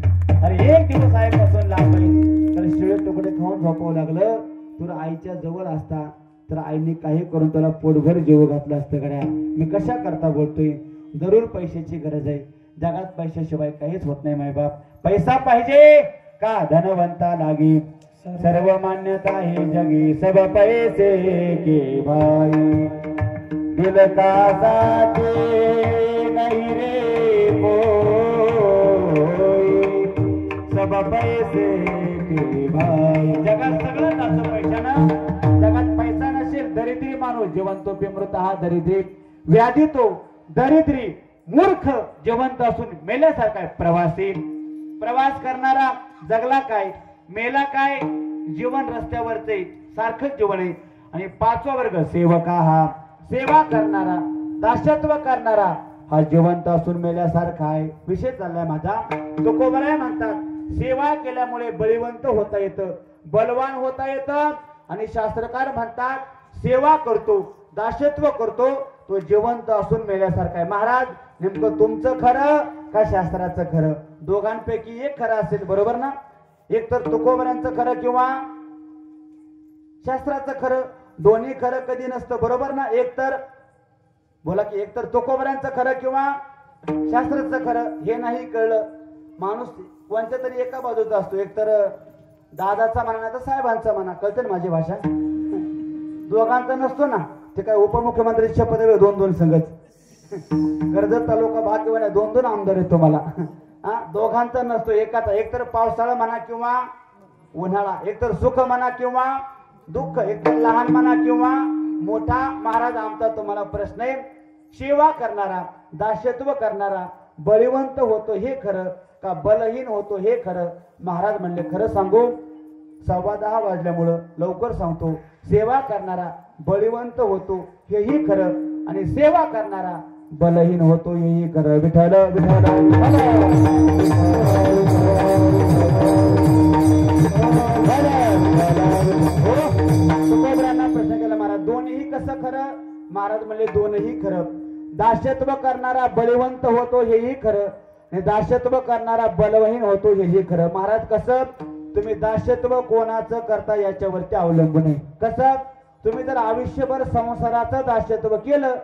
अरे 1 दिवस आईपासून लांब आहे, तर शिळे तुकडे खाऊन झोपावं लागलं. तुला आईच्या जवळ असता तर आईने काही करून तुला पोटभर जेव घातलं असतं गड्या. मी कशा करता बोलतोय? जरूर पैशाची गरज आहे. जगात पैशाशिवाय काहीच होत नाही मायबाप. पैसा पाहिजे का धनवंता लागी, सर्व मान्यता हे जगी, सब पैसे के भाई, दिल का साथे नहीं रे कोई, सब पैसे के भाई. जगात सगळं जातं पैशानं. जगात पैसा नसेल दरिद्री माणूस जिवंतो पिमृत हा दरिद्री, व्याधी तो दरिद्री, मूर्ख जिवंत असून मेल्यासारखा. प्रवासी प्रवास करणारा जगला काय मेला काय, जीवन रस्त्यावरचे सारखंच जीवन आहे. आणि 5वा वर्ग सेवका, हा सेवा करणारा दासत्व करणारा हा जिवंत असून मेल्यासारखा आहे. विषय चाललाय माझा. तुकोबराय म्हणतात सेवा केल्यामुळे बळीवंत होता येतं, बलवान होता येतं. आणि शास्त्रकार म्हणतात सेवा करतो दासत्व करतो तो जिवंत असून मेल्यासारखा आहे. महाराज नेमकं तुमचं खरं का शास्त्राचं खरं? दोघांपैकी एक खरं असेल, बरोबर ना? एक तर तुकोबऱ्यांचं खरं किंवा शास्त्राचं खरं. दोन्ही खरं कधी नसतं, बरोबर ना? एक तर बोला की एक तर तुकोबऱ्यांचं खरं किंवा शास्त्राचं खरं. हे नाही कळलं माणूस कोणत्या तरी एका बाजूचा असतो. एक तर दादाचा म्हणा नाही तर साहेबांचा म्हणा. कळतं ना माझी भाषा? दोघांचा नसतो ना. ते काय उपमुख्यमंत्र्याची शपथ आहे 2-2 संघच. कर्जत तालुका भाग्यवान 2-2 आमदार आहेत तुम्हाला. दोघांचा नसतो, एकाचा. एक तर पावसाळा म्हणा किंवा उन्हाळा, एक तर सुख म्हणा किंवा दुःख, एक तर लहान म्हणा किंवा मोठा. महाराज आमचा तुम्हाला प्रश्न आहे, सेवा करणारा दासत्व करणारा बळीवंत होतो हे खरं का बलहीन होतो हे खरं? महाराज म्हणले खरं सांगू 10:15 वाजल्यामुळं लवकर सांगतो. सेवा करणारा बळीवंत होतो हेही खरं आणि सेवा करणारा बलहीन होतो हेही खरं. विठ्ठल विठ्ठल तुकोबऱ्यांना प्रश्न केला महाराज दोन्ही कसं खरं? महाराज म्हणले दोन्ही खरं. दासत्व करणारा बळीवंत होतो हेही खरं आणि दासत्व करणारा बलहीन होतो हेही खरं. महाराज कसं? तुम्ही दासत्व कोणाचं करता याच्यावरती अवलंबून आहे. कसं? तुम्ही जर आयुष्यभर संसाराचं दासत्व केलं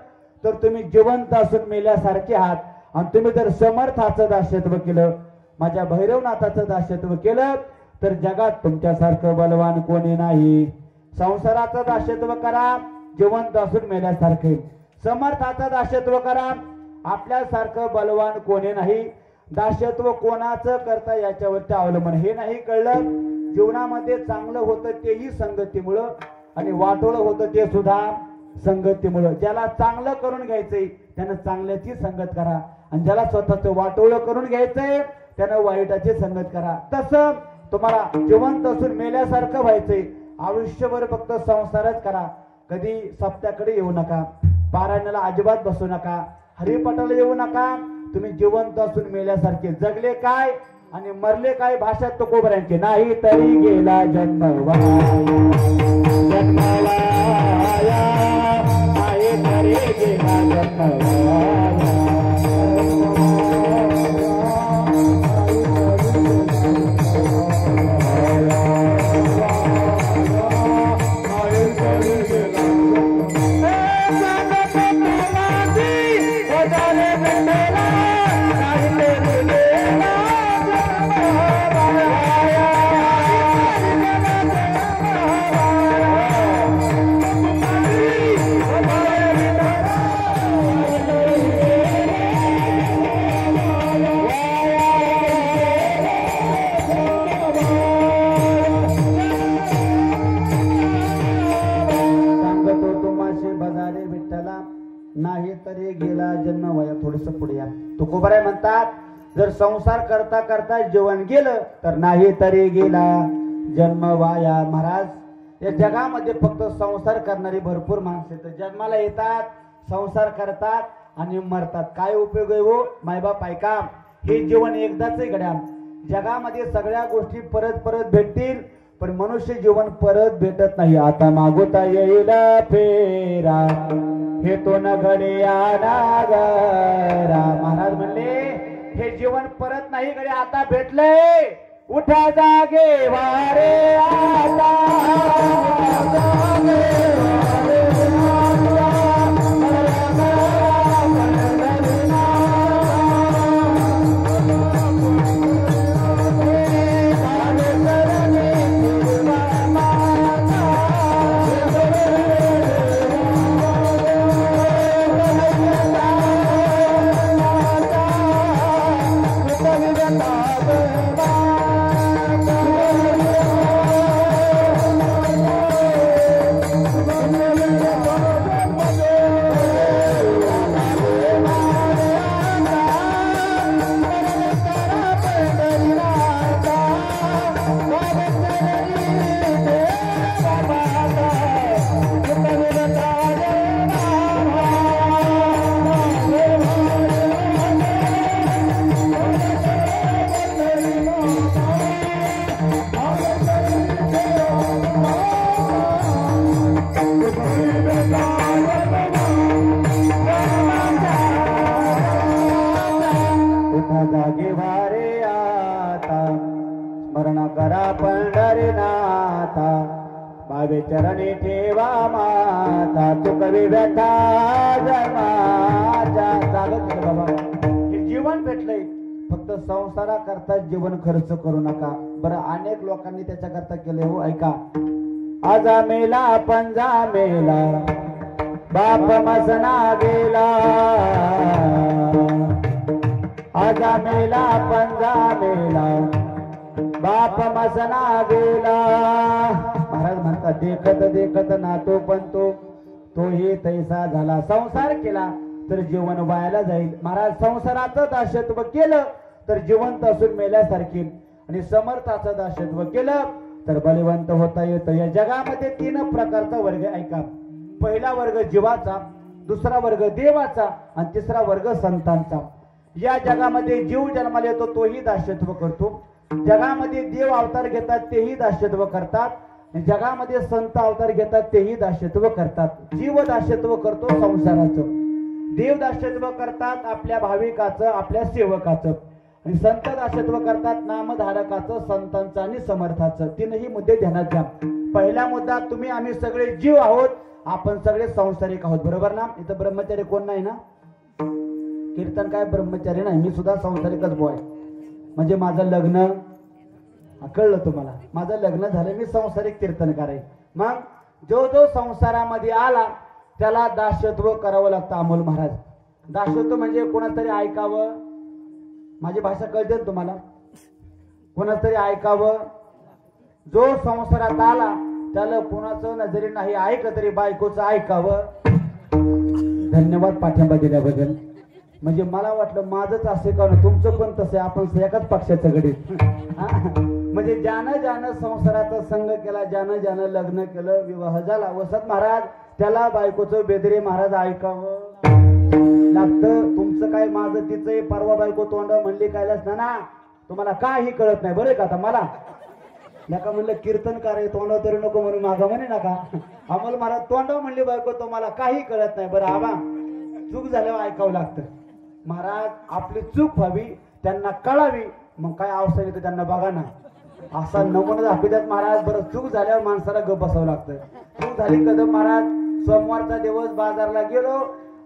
तर तुम्ही जिवंत असून मेल्यासारखे आहात. आणि तुम्ही जर समर्थाचं दासत्व केलं, माझ्या भैरवनाथाचं दासत्व केलं, तर जगात तुमच्यासारखं बलवान कोणी नाही. संसाराचं दासत्व करा, जिवंत असून मेल्यासारखे. समर्थाचं दासत्व करा, आपल्यासारखं बलवान कोणी नाही. दासत्व कोणाचं करता याच्यावरती अवलंबून. हे नाही कळलं जीवनामध्ये चांगलं होतं तेही संगतीमुळं आणि वाटोळं होतं ते सुद्धा संगतीमुळं. ज्याला चांगलं करून घ्यायचंय त्यानं चांगल्याची संगत करा आणि ज्याला स्वतःचं वाटोळं करून घ्यायचंय त्यानं वाईटाची संगत करा. तसं तुम्हाला जिवंत असून मेल्यासारखं व्हायचंय. आयुष्यभर फक्त संसारच करा. कधी सप्त्याकडे येऊ नका, पारायणाला अजिबात बसू नका, हरिपाठाला येऊ नका. तुम्ही जिवंत असून मेल्यासारखे. जगले काय आणि मरले काय भाषा तुकोबऱ्यांची. नाही तरी गेला जन्मवाया आहे तरी गेला जन्मवाया. नाही तरी गेला जन्म वाया. थोडस पुढे या. तुकोबाराय म्हणतात जर संसार करता करता जीवन गेलं तर नाही तरी गेला जन्म वाया. महाराज या जगामध्ये फक्त संसार करणारी भरपूर माणसं तर जन्माला येतात, संसार करतात आणि मरतात. काय उपयोग आहे हो मायबाप ऐका, हे जीवन एकदाच आहे घड्या. जगामध्ये सगळ्या गोष्टी परत परत भेटतील पण मनुष्य जीवन परत भेटत नाही. आता मागोता येईल फेरा हे तो न घडे आनागरा. महाराज म्हणले हे जीवन परत नाही घडे आता भेटलंय. उठा जागे वारे आता चरणी ठेवा माता तू कवी व्यथा जन्माच्या. चालत बाबा हे जीवन भेटलंय फक्त संसाराकरता जीवन खर्च करू नका. बरं अनेक लोकांनी त्याच्याकरता केले हो ऐका. आजा मेला पंजा मेला बाप मसना गेला. आजा मेला पंजा मेला बाप मसना गेला. महाराज म्हणतात देखत देखत नातो पण तोही तैसा झाला. संसार केला तर जीवन वायाला जाईल. महाराज संसाराचं दासत्व केलं तर जिवंत असून मेल्यासारखी आणि समर्थाचं दासत्व केलं तर बलवंत होता येतं. या जगामध्ये 3 प्रकारचा वर्ग ऐका. पहिला वर्ग जीवाचा, दुसरा वर्ग देवाचा आणि तिसरा वर्ग संतांचा. या जगामध्ये जीव जन्माला येतो तोही दासत्व करतो. जगामध्ये देव अवतार घेतात तेही दासत्व करतात. जगामध्ये संत अवतार घेतात तेही दासत्व करतात. जीव दासत्व करतो संसाराचं, देव दासत्व करतात आपल्या भाविकाचं आपल्या सेवकाचं आणि संत दासत्व करतात नामधारकाचं संतांचं आणि समर्थाचं. 3ही मुद्दे ध्यानात घ्या. पहिला मुद्दा तुम्ही आम्ही सगळे जीव आहोत, आपण सगळे संसारिक आहोत. बरोबर ना. इथं ब्रह्मचारी कोण नाही ना. कीर्तन काय ब्रह्मचारी नाही. मी सुद्धा संसारिकच बॉय. म्हणजे माझं लग्न कळलं तुम्हाला, माझं लग्न झालं मी संसारिक कीर्तनकार आहे. मग जो जो संसारामध्ये आला त्याला दासत्व करावं लागतं. अमोल महाराज दासत्व म्हणजे कोणातरी ऐकावं. माझी भाषा कळते तुम्हाला. कोणातरी ऐकावं. जो संसारात आला त्याला कोणाचं नजरे नाही ऐकलं तरी बायकोचं ऐकावं. धन्यवाद पाठिंबा दिल्याबद्दल. म्हणजे मला वाटलं माझंच असे का तुमचं पण तसं आपण एकाच पक्षाचं गडीत. म्हणजे ज्यानं ज्यानं संसाराचा संग केला, ज्यानं ज्यानं लग्न केलं, विवाह झाला, वसत महाराज त्याला बायकोचं बेदरे महाराज ऐकावं लागतं. तुमचं काय माझं तिचं परवा बायको तोंड म्हणली कायलाच ना तुम्हाला काही कळत नाही. बरं का. आता मला नका म्हणलं कीर्तनकार आहे तोंड तरी नको म्हणून मागा म्हणे नका. आम्हाला महाराज तोंड म्हणली बायको तुम्हाला काही कळत नाही. बरं आबा चूक झाल्यावर ऐकावं लागतं. महाराज आपली चूक व्हावी त्यांना कळावी मग काय अवसर येतं त्यांना बघा ना. असा नमुना दाखवतात महाराज. बरं चूक झाल्यावर माणसाला गप बसावं लागतं. चूक झाली कदम महाराज. सोमवारचा दिवस बाजारला गेलो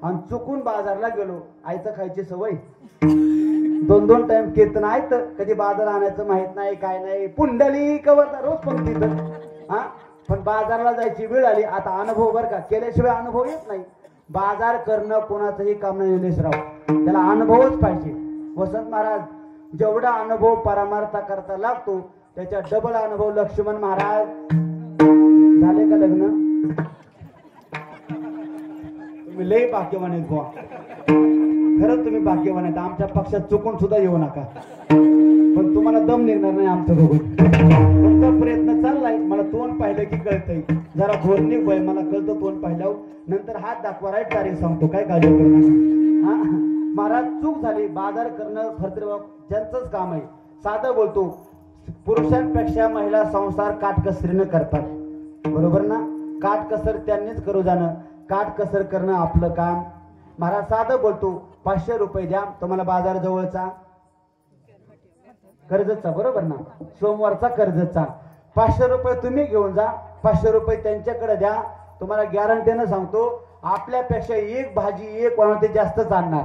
आणि चुकून बाजारला गेलो. आयतं खायची सवय. 2-2 टाइम कीर्तन आयतं. कधी बाजार आणायचं माहित नाही काय नाही. पुंडली कवर रोज पंक्तीत हा. पण बाजारला जायची वेळ आली. आता अनुभव बरं का केल्याशिवाय अनुभव येत नाही. बाजार करणं कोणाचंही काम नाही निलेशराव. त्याला अनुभवच पाहिजे. वसंत महाराज जेवढा अनुभव परमार्था करता लागतो त्याच्या डबल अनुभव लक्ष्मण महाराज. झाले का लग्न. तुम्ही लई भाग्यवान आहेत बुवा. खरंच तुम्ही भाग्यवान आहेत. आमच्या पक्षात चुकून सुद्धा येऊ नका, पण तुम्हाला दम निघणार नाही आमचं बघून. तुमचा प्रयत्न चाललाय. मला तोंड पाहिलं की कळतंय. जरा धोरणिक वय मला कळतं तोंड पाहिल्यावर. नंतर हात दाखवा, राईट तारीख सांगतो, काय काळजी करू नका. हा महाराज, चूक झाली. बाजार करणं भरतबाब ज्यांचंच काम आहे. साधं बोलतो, पुरुषांपेक्षा महिला संसार काटकसरीनं करतात, बरोबर ना. काटकसर त्यांनीच करू जाणं, काटकसर करणं आपलं काम. महाराज साधं बोलतो, 500 रुपये द्या. तुम्हाला बाजार जवळचा कर्जतचा, बरोबर ना, सोमवारचा कर्जतचा. 500 रुपये तुम्ही घेऊन जा, 500 रुपये त्यांच्याकडे द्या. तुम्हाला गॅरंटीनं सांगतो, आपल्यापेक्षा एक भाजी एक वाण ते जास्तच आणणार,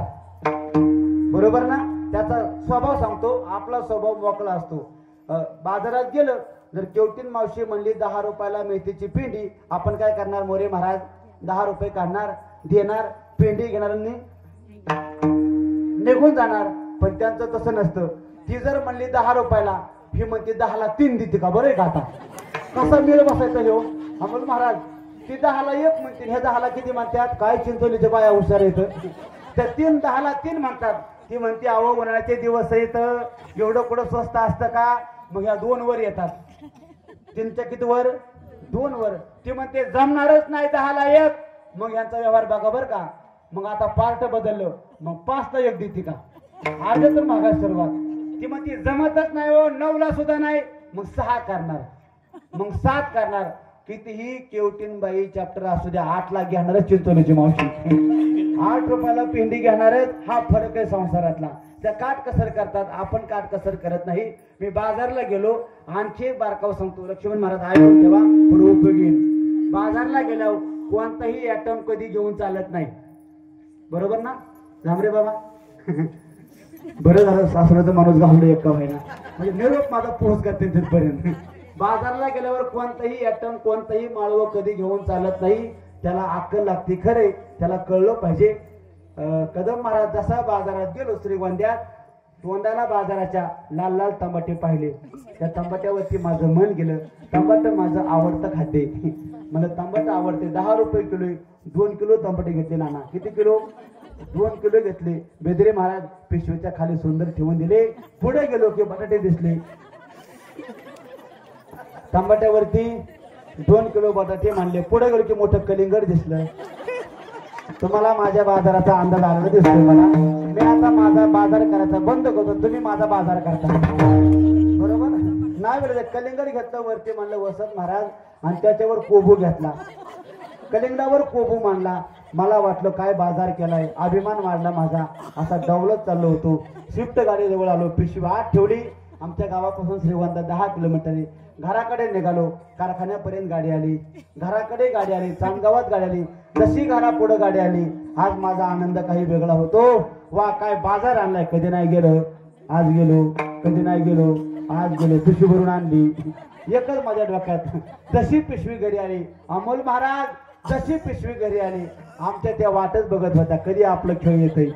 बरोबर ना. त्याचा स्वभाव सांगतो, आपला स्वभाव मोकळा असतो. बाजारात गेलं जर केवटीन मावशी म्हणली 10 रुपयाला मेथीची पिंडी, आपण काय करणार मोरे महाराज, 10 रुपये काढणार, देणार, पिंडी घेणार आणि निघून जाणार. पण त्यांचं तसं नसतं. ती जर म्हणली 10 रुपयाला, ही म्हणते 10ला 3 देते का, बरं आहे का. आता कसा मेळ बसायचा हो अमोल महाराज. ती 10ला 1 म्हणते, ह्या 10ला किती म्हणतात, काय चिंचोलीच्या बाया हुशार येतं, त्या 10ला 3 म्हणतात. ती म्हणते अहो उन्हाळ्याचे दिवस आहेत, एवढं कुठं स्वस्त असतं का. मग ह्या 2 वर येतात. 3च्या किती वर, 2 वर. ती म्हणते जमणारच नाही 10ला 1. मग यांचा व्यवहार बघा बरं का. मग आता पार्ट बदललं, मग 5ला 1 देते का, अर्ध तर मागा सुरुवात. ती म्हणते जमतच नाही हो, 9ला सुद्धा नाही. मग 6 करणार, मग 7 करणार. कितीही केवटीन बाई चॅप्टर असू द्या, 8ला घेणारच चिंचोलीची मावशी. 8 रुपयाला पिंडी घेणारच. हा फरक आहे संसारातला. त्या काटकसर करतात, आपण काटकसर करत नाही. मी बाजारला गेलो, आणखी एक बारकाव सांगतो, लक्ष्मण महाराज ऐकून ठेवा, पुढे उपयोगी. बाजारला गेल्यावर कोणताही ऍटम कधी घेऊन चालत नाही, बरोबर ना झांबरे बाबा. बरं झालं सासऱ्याचा माणूस घाललो एका महिना, म्हणजे निरोप माझा पोहोच करते तिथपर्यंत. बाजारला गेल्यावर कोणताही ऍटम, कोणताही माळव कधी घेऊन चालत नाही. त्याला अक्कल लागते, खरे त्याला कळलं पाहिजे. कदम महाराज जसा बाजारात गेलो श्रीगोंद्यात, तोंडाला बाजाराच्या लाल लाल तंबाटे पाहिले. त्या तंबाट्यावरती माझं मन गेलं. तंबाट माझं आवडतं खाद्य. मला तंबाट आवडते. 10 रुपये किलो. 2 किलो तंबाटे घेतले नाना. किती किलो, 2 किलो घेतले. बेदरे महाराज पिशवीच्या खाली सुंदर ठेवून दिले. पुढे गेलो की बटाटे दिसले. तंबाट्यावरती 2 किलो बटाटे मांडले. पुढे गेलो की मोठं कलिंगड दिसलं. तुम्हाला माझ्या बाजाराचा अंदाज आलेला दिसतोय मला. मी आता माझा बाजार करायचा बंद करतो, तुम्ही माझा बाजार करता, बरोबर नाही. वेळ कलिंगड घेतलं वरती, म्हणलं वसंत महाराज, आणि त्याच्यावर कोबू घेतला. कलिंगडावर कोबू मांडला. मला वाटलं काय बाजार केलाय, अभिमान वाढला माझा. असा डवलत चाललो होतो. स्विफ्ट गाडी जवळ आलो. पिशवी आत ठेवली. आमच्या गावापासून श्रीगोंदा 10 किलोमीटर आहे. घराकडे निघालो. कारखान्यापर्यंत गाडी आली. घराकडे गाडी आली. चांदगावात गाडी आली. जशी घरा पुढे गाडी आली, आज माझा आनंद काही वेगळा होतो. वा काय बाजार आणलाय, कधी नाही गेलो, आज गेलो, कधी नाही गेलो, आज गेलो. पिशवी भरून आणली. एकच माझ्या डोक्यात, जशी पिशवी घरी आली, अमोल महाराज जशी पिशवी घरी आली, आमच्या त्या वाटच बघत होत्या कधी आपलं खेळ येतंय.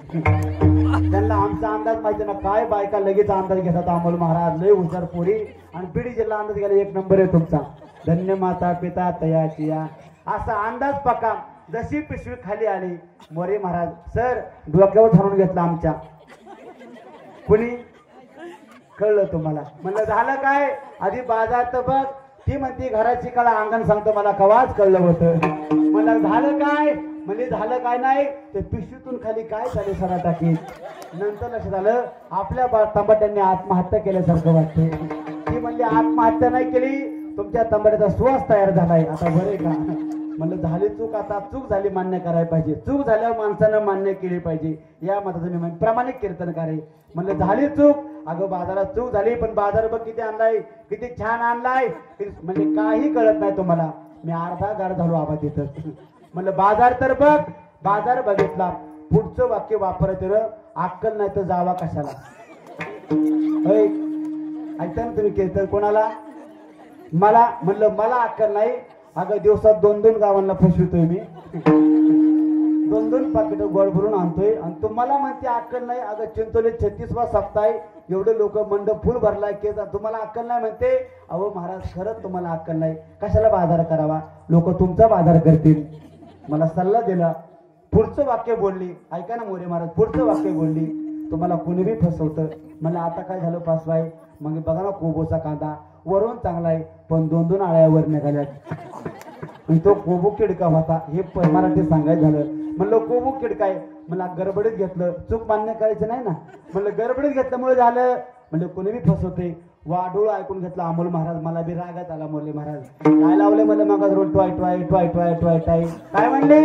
त्यांना आमचा अंदाज माहिती ना, काय बायका लगेच अंदाज घेतात. अमोल महाराज लय हुशार पोरी. आणि बीड जिल्हा अंदाज घ्यायला 1 नंबर आहे तुमचा. धन्य माता पिता तयाची या. असा अंदाज पक्का. जशी पिशवी खाली आली, मोरे महाराज सर डोक्यावर धरून घेतला आमच्या. कुणी कळलं तुम्हाला. म्हणलं झालं काय, आधी बाजार तर बघ. ती म्हणती घराची कळा अंगण सांगतो, मला कवाच कळलं होतं. मला झालं काय, म्हणजे झालं काय नाही, ते पिशवीतून खाली काय चाले सरा टाकी. नंतर लक्षात आलं आपल्या तंबाट्यांनी आत्महत्या केल्यासारखं वाटते. ती म्हणली आत्महत्या नाही केली, तुमच्या तंबाट्याचा श्वास तयार झालाय. आता बरे का. म्हणलं झाली चूक, आता चूक झाली मान्य करायला पाहिजे. चूक झाल्यावर माणसानं मान्य केली पाहिजे. या मताचं मी प्रामाणिक कीर्तनकार आहे. म्हणलं झाली चूक, अगं बाजारात चूक झाली, पण बाजार बघ किती आणलाय, किती छान आणलाय. म्हणजे काही कळत नाही तुम्हाला. मी अर्धा गार झालो आबा तिथं. म्हणलं बाजार तर बघ. बाजार बघितला. पुढचं वाक्य वापरत अक्कल नाही तर जावा कशाला. ऐकता ना तुम्ही कीर्तन कोणाला. मला म्हणलं मला अक्कल नाही. अगं दिवसात 2-2 गावांना फसवितोय मी. 2-2 पाकिट गोड भरून आणतोय आणि तुम्हाला म्हणते अक्कल नाही. अगं चिंचोलीत 36वा सप्ताह आहे. एवढे लोक मंडप फुल भरलाय की तुम्हाला अक्कल नाही म्हणते. अहो महाराज खरंच तुम्हाला अक्कल नाही. कशाला बाजार करावा, लोक तुमचा बाजार करतील. मला सल्ला दिला. पुढचं वाक्य बोलली, ऐका ना मोरे महाराज, पुढचं वाक्य बोलली, तुम्हाला कोणी बी फसवतं. मला आता काय झालं पासवाय, मग बघा ना कोबोचा कांदा वरून चांगला आहे पण 2-2 आळ्यावर निघाल्यात. तो कोबू किडका होता हे मराठी सांगायचं झालं. म्हणलं कोबू किडका आहे, मला गडबडीत घेतलं, चूक मान्य करायचं नाही ना, म्हणलं गडबडीत घेतल्यामुळे झालं. म्हणलं कोणी बी फसवते. वाडूळ ऐकून घेतलं अमोल महाराज, मला बी रागात आला. मोले महाराज काय लावले मला मागा road toy toy toy toy toy tie काय म्हणले,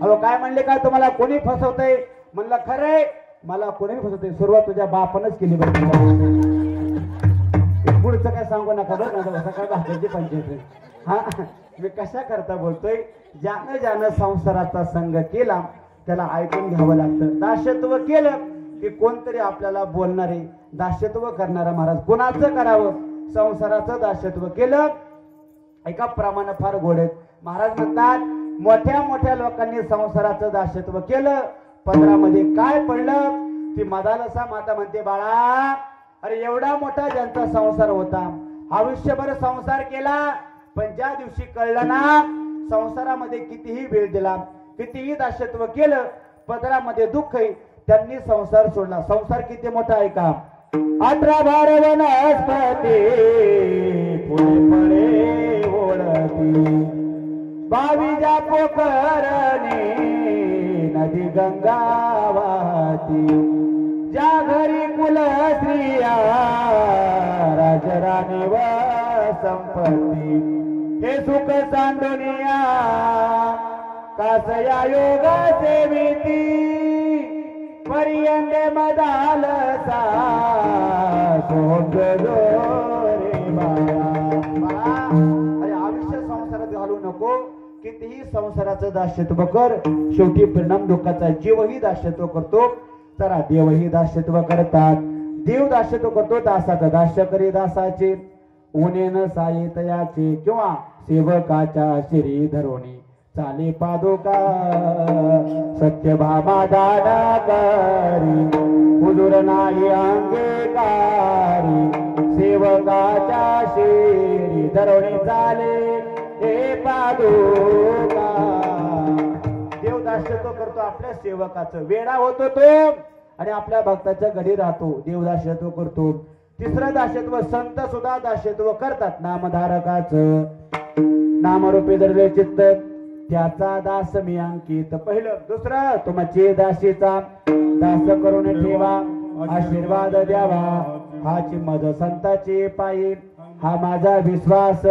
अहो काय म्हणले काय तुम्हाला कोणी फसवतंय. म्हणलं खरंय मला कोणी फसवतंय, सुरुवात तुझ्या बापानच केली बरं. पुढचं काय सांगू नका बरं ना, काय भाषेची पंचायत. हा मी कशा करता बोलतोय, ज्यानं ज्यानं संसाराचा संग केला त्याला ऐकून घ्यावं लागतं. दास्यत्व केलं की कोणतरी आपल्याला बोलणारे, दास्यत्व करणारा महाराज कोणाचं करावं, संसाराचं दास्यत्व केलं. एका प्रमाणे फार गोड आहेत महाराज म्हणतात, मोठ्या मोठ्या लोकांनी संसाराचं दास्यत्व केलं, पदरामध्ये काय पडलं. ती मदालसा माता म्हणते, बाळा अरे एवढा मोठा ज्यांचा संसार होता, आयुष्यभर संसार केला, पण ज्या दिवशी कळलं ना संसारामध्ये कितीही वेळ दिला, कितीही दास्यत्व केलं, पदरामध्ये दुःख आहे, त्यांनी संसार सोडला. संसार किती मोठा आहे का, 18 भार वनस्पती पुढे पडे ओळखी, 22 पोखरणे नदी गंगा वाहती, ज्या घरी कुल स्त्रिया राजराणी व संपत्ती, हे सुख सांडोनिया कासया योग सेविती, पर्यंते मदालसा सोंग रे बाळा. अरे आयुष्य संसारात घालू नको, कितीही संसाराचं दास्यत्व कर, शेवटी परिणाम दुःखाचा. जीवही दास्यत्व करतो, तर देवही दास्यत्व करतात. देव दास्यत्व करतो, दासाचं दास्य करी दासाचे, उनेन साहित्याचे किंवा सेवकाच्या शिरी धरोणी, चाले पादुका सत्यभामा दान करी, हुजूर नाही अंगीकारी, सेवकाच्या शिरी धरोणी चाले हे पादुका. देव दास्यत्व करतो आपल्या सेवकाचं, वेडा होतो तो आणि आपल्या भक्ताच्या घरी राहतो, देव दास्यत्व करतो. तिसरं दास्यत्व संत सुद्धा दास्यत्व करतात, नामधारकाचं. नामरूपी धरले चित्त त्याचा दास मी अंकित. पहिलं. दुसरं तुमचे दासीचा दास करून ठेवा, आशीर्वाद द्यावा, हाची मज संताची पायी, हा माझा विश्वास,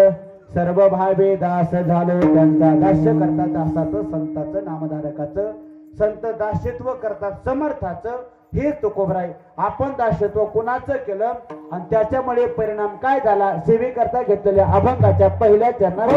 सर्व भावे दास झालो त्यांचा. दास्य करतात दासाचं, संताचं, नामधारकाचं. संत दास्यत्व करतात समर्थाचं. हेच तुकोबराय. आपण दास्यत्व कुणाचं केलं आणि त्याच्यामुळे परिणाम काय झाला, सेवेकरता घेतलेल्या अभंगाच्या पहिल्या चरणात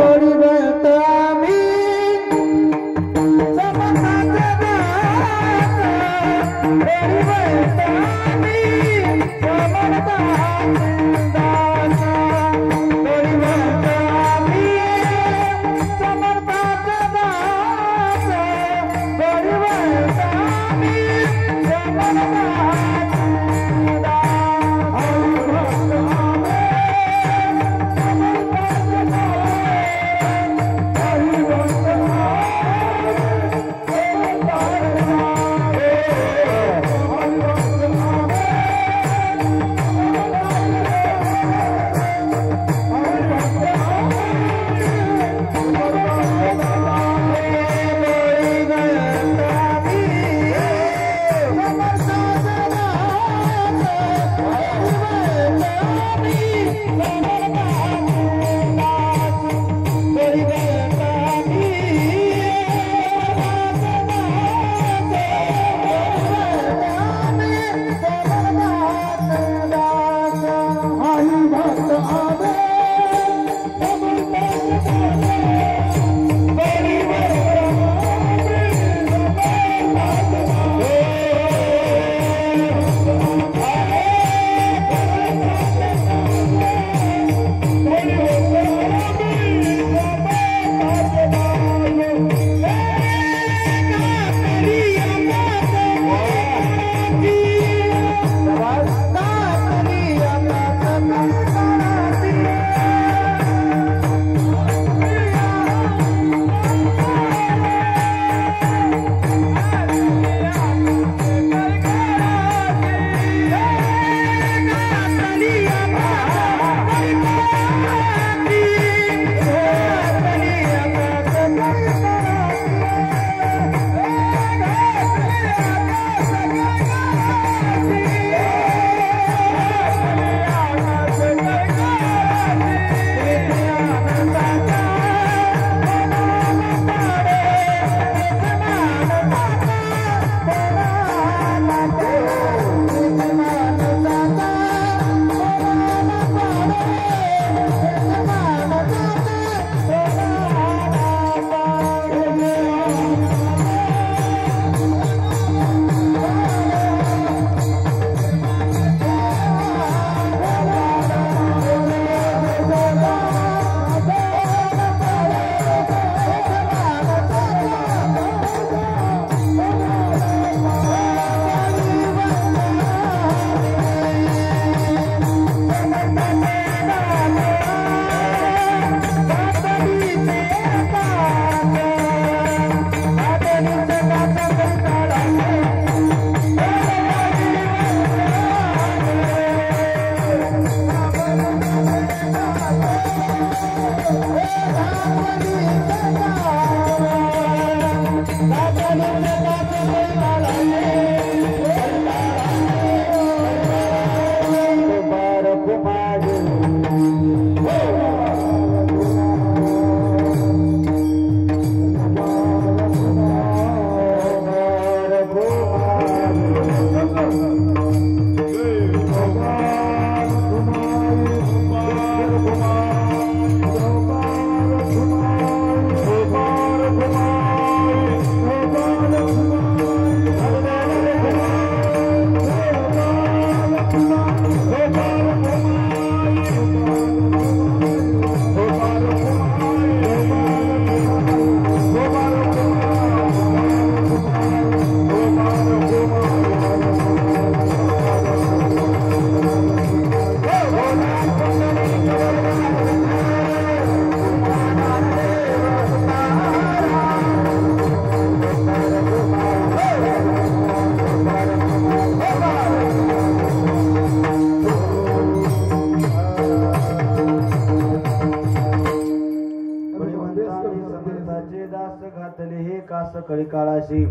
कळी काळाशी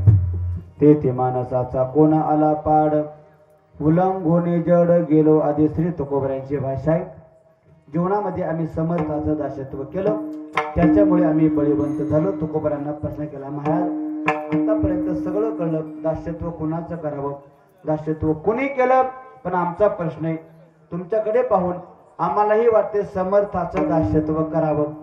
तेथे मानसाचा कोण आला पाड उलंघोने जड गेलो आधी श्री तुकोबऱ्यांची भाषा आहे. जीवनामध्ये आम्ही समर्थाचं दासत्व केलं त्याच्यामुळे आम्ही बळीवंत झालो. तुकोबऱ्यांना प्रश्न केला, महाराज आतापर्यंत सगळं कळलं, दासत्व कोणाचं करावं, दासत्व कोणी केलं, पण आमचा प्रश्न आहे तुमच्याकडे पाहून आम्हालाही वाटते समर्थाचं दासत्व करावं,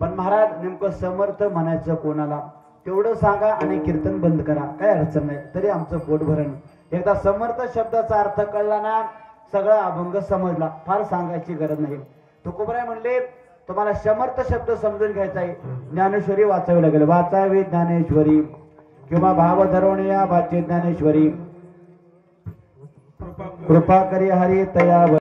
पण महाराज नेमकं समर्थ म्हणायचं कोणाला तेवढं सांगा आणि कीर्तन बंद करा, काय अडचण नाही, तरी आमचं पोट भरण. एकदा समर्थ शब्दाचा अर्थ कळला ना सगळा अभंग समजला, फार सांगायची गरज नाही. तुकोबराय म्हणले तुम्हाला समर्थ शब्द समजून घ्यायचा आहे, ज्ञानेश्वरी वाचावी लागेल. वाचावी ज्ञानेश्वरी किंवा भाव धरवणे या वाचे ज्ञानेश्वरी कृपा करी हरी तया